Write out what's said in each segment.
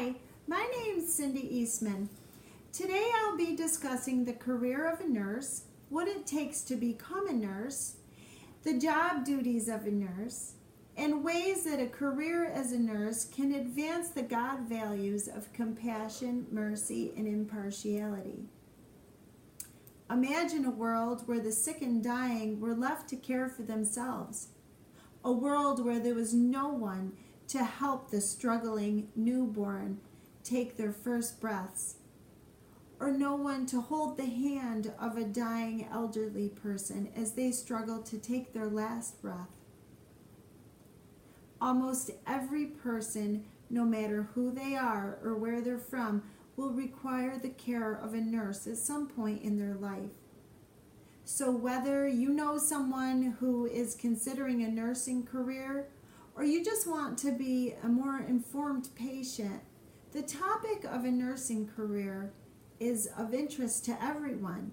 Hi, my name's Cindy Eastman. Today I'll be discussing the career of a nurse, what it takes to become a nurse, the job duties of a nurse, and ways that a career as a nurse can advance the God values of compassion, mercy, and impartiality. Imagine a world where the sick and dying were left to care for themselves. A world where there was no one to help the struggling newborn take their first breaths, or no one to hold the hand of a dying elderly person as they struggle to take their last breath. Almost every person, no matter who they are or where they're from, will require the care of a nurse at some point in their life. So whether you know someone who is considering a nursing career, or you just want to be a more informed patient, the topic of a nursing career is of interest to everyone.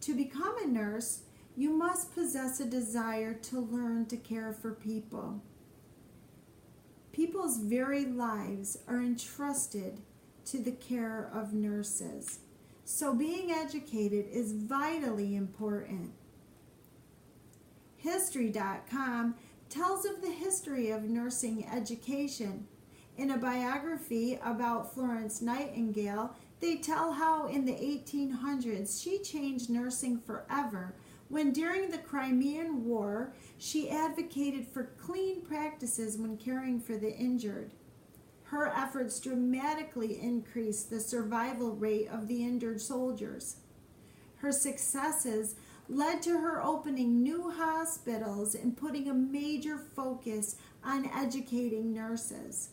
To become a nurse, you must possess a desire to learn to care for people. People's very lives are entrusted to the care of nurses. So being educated is vitally important. History.com tells of the history of nursing education. In a biography about Florence Nightingale, they tell how in the 1800s she changed nursing forever when during the Crimean War she advocated for clean practices when caring for the injured. Her efforts dramatically increased the survival rate of the injured soldiers. Her successes led to her opening new hospitals and putting a major focus on educating nurses.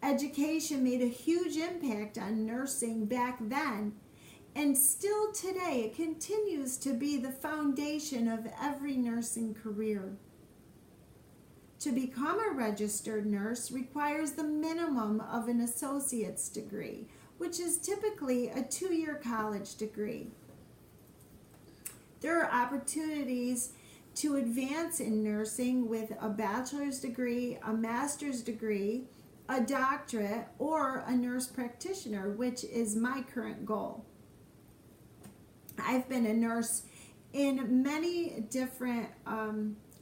Education made a huge impact on nursing back then, and still today it continues to be the foundation of every nursing career. To become a registered nurse requires the minimum of an associate's degree, which is typically a 2-year college degree. There are opportunities to advance in nursing with a bachelor's degree, a master's degree, a doctorate, or a nurse practitioner, which is my current goal. I've been a nurse in many different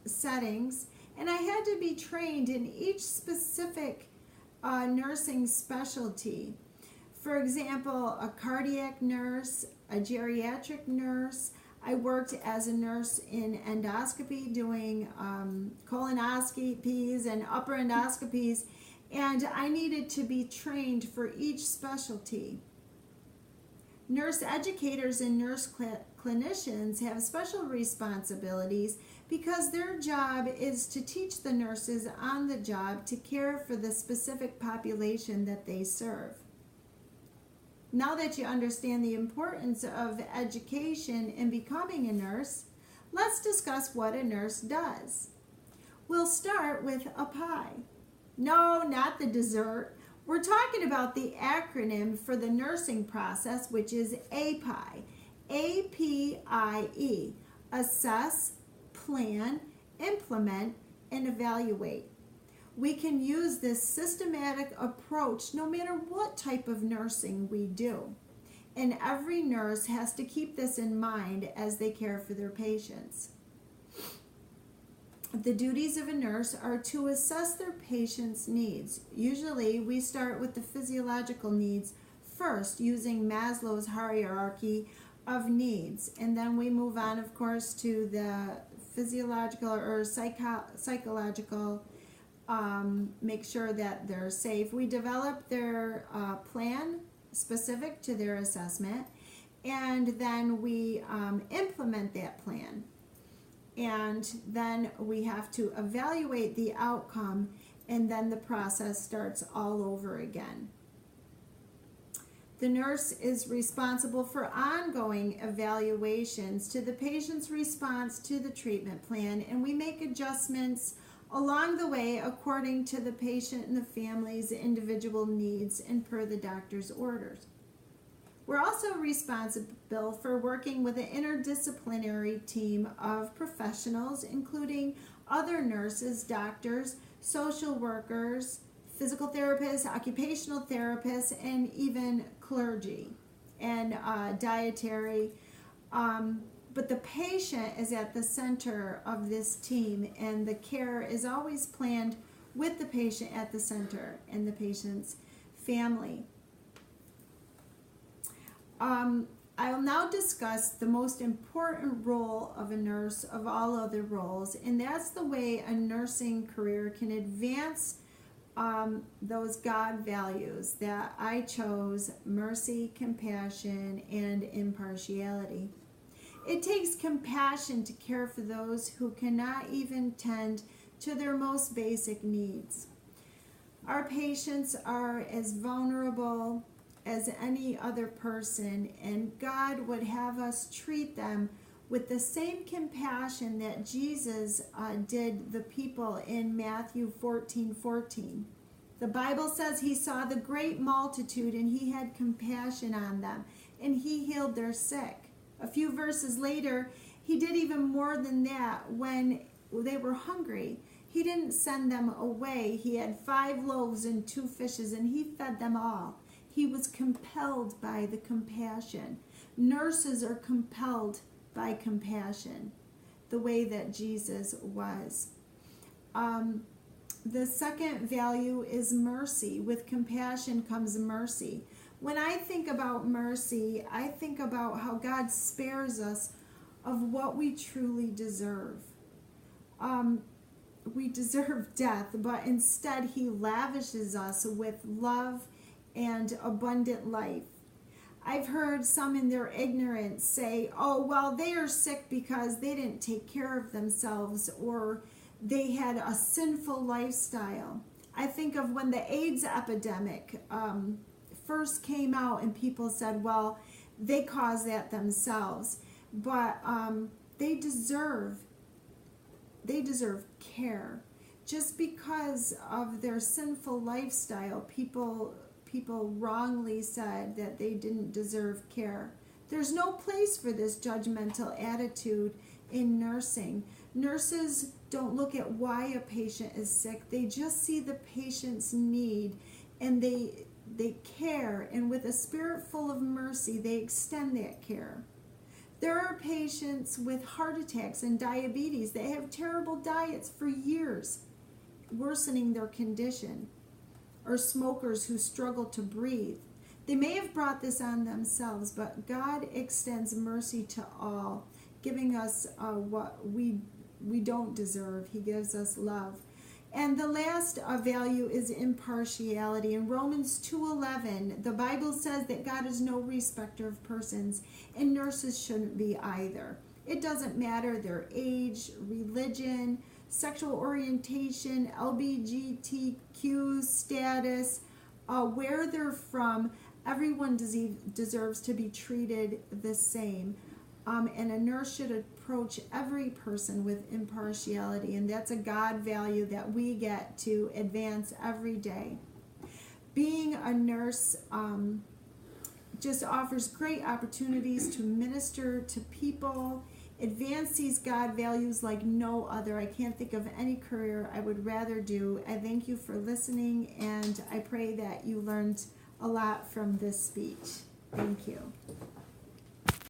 settings, and I had to be trained in each specific nursing specialty. For example, a cardiac nurse, a geriatric nurse. I worked as a nurse in endoscopy, doing colonoscopies and upper endoscopies, and I needed to be trained for each specialty. Nurse educators and nurse clinicians have special responsibilities because their job is to teach the nurses on the job to care for the specific population that they serve. Now that you understand the importance of education in becoming a nurse, let's discuss what a nurse does. We'll start with a pie. No, not the dessert. We're talking about the acronym for the nursing process, which is APIE. APIE. Assess, plan, implement, and evaluate. We can use this systematic approach no matter what type of nursing we do. And every nurse has to keep this in mind as they care for their patients. The duties of a nurse are to assess their patient's needs. Usually we start with the physiological needs first, using Maslow's hierarchy of needs. And then we move on, of course, to the physiological or psychological, make sure that they're safe. We develop their plan specific to their assessment, and then we implement that plan. And then we have to evaluate the outcome, and then the process starts all over again. The nurse is responsible for ongoing evaluations to the patient's response to the treatment plan, and we make adjustments along the way according to the patient and the family's individual needs and per the doctor's orders. We're also responsible for working with an interdisciplinary team of professionals, including other nurses, doctors, social workers, physical therapists, occupational therapists, and even clergy and dietary. But the patient is at the center of this team, and the care is always planned with the patient at the center and the patient's family. I'll now discuss the most important role of a nurse of all other roles, and that's the way a nursing career can advance those God values that I chose: mercy, compassion, and impartiality. It takes compassion to care for those who cannot even tend to their most basic needs. Our patients are as vulnerable as any other person, and God would have us treat them with the same compassion that Jesus did the people in Matthew 14:14. The Bible says he saw the great multitude and he had compassion on them, and he healed their sick. A few verses later, he did even more than that. When they were hungry, he didn't send them away. He had 5 loaves and 2 fishes, and he fed them all. He was compelled by the compassion. Nurses are compelled by compassion, the way that Jesus was. The second value is mercy. With compassion comes mercy. When I think about mercy, I think about how God spares us of what we truly deserve. We deserve death, but instead he lavishes us with love and abundant life. I've heard some in their ignorance say, oh, well, they are sick because they didn't take care of themselves, or they had a sinful lifestyle. I think of when the AIDS epidemic first came out, and people said, well, they caused that themselves. But they deserve care. Just because of their sinful lifestyle, people wrongly said that they didn't deserve care. There's no place for this judgmental attitude in nursing. Nurses don't look at why a patient is sick. They just see the patient's need, and they care, and with a spirit full of mercy, they extend that care. There are patients with heart attacks and diabetes. They have terrible diets for years, worsening their condition. Or smokers who struggle to breathe. They may have brought this on themselves, but God extends mercy to all, giving us what we don't deserve. He gives us love. And the last value is impartiality. In Romans 2:11, the Bible says that God is no respecter of persons, and nurses shouldn't be either. It doesn't matter their age, religion, sexual orientation, LGBTQ status, where they're from. Everyone deserves to be treated the same. And a nurse should approach every person with impartiality, and that's a God value that we get to advance every day. Being a nurse just offers great opportunities to minister to people, advance these God values like no other. I can't think of any career I would rather do. I thank you for listening, and I pray that you learned a lot from this speech. Thank you.